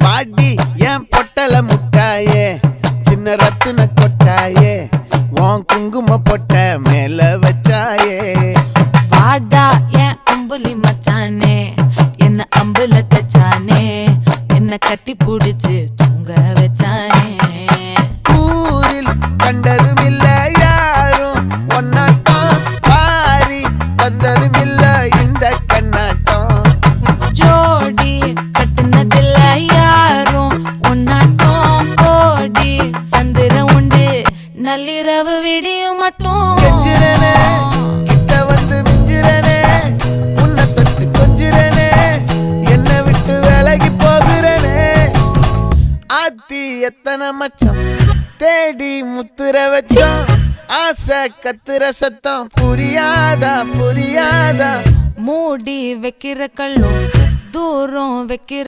பாடி என் பொட்டல முட்டாயே சின்ன ரத்தின கொட்டாயே உன் குங்கும பொட்ட மேல வச்சாயே வாடா என் அம்புலி மச்சானே என்ன அம்புல தச்சானே என்ன கட்டி புடிச்சு தூங்க வச்சானே ஊரில் கண்டதும் இல்ல யாரும் ஒன்னாட்டம் பாரி தந்ததும் இல்ல இந்த கண்ணாட்டம் ஜோடி கட்டுனதில்ல யாரும் ஒன்னாட்டம் கோடி சந்திரம் உண்டு நள்ளிரவு விடியும் மட்டும் கெஞ்சிரனே கிட்ட வந்து மிஞ்சிரனே உன்னை தொட்டு கொஞ்சிரனே என்ன விட்டு விலகி போகிறனே ஆத்தி எத்தனை மச்சம் தேடி முத்துற வச்சோம் ஆசை கத்துற சத்தம் புரியாதா புரியாதா மூடி வைக்கிற கள்ளும் தூரம் வைக்கிற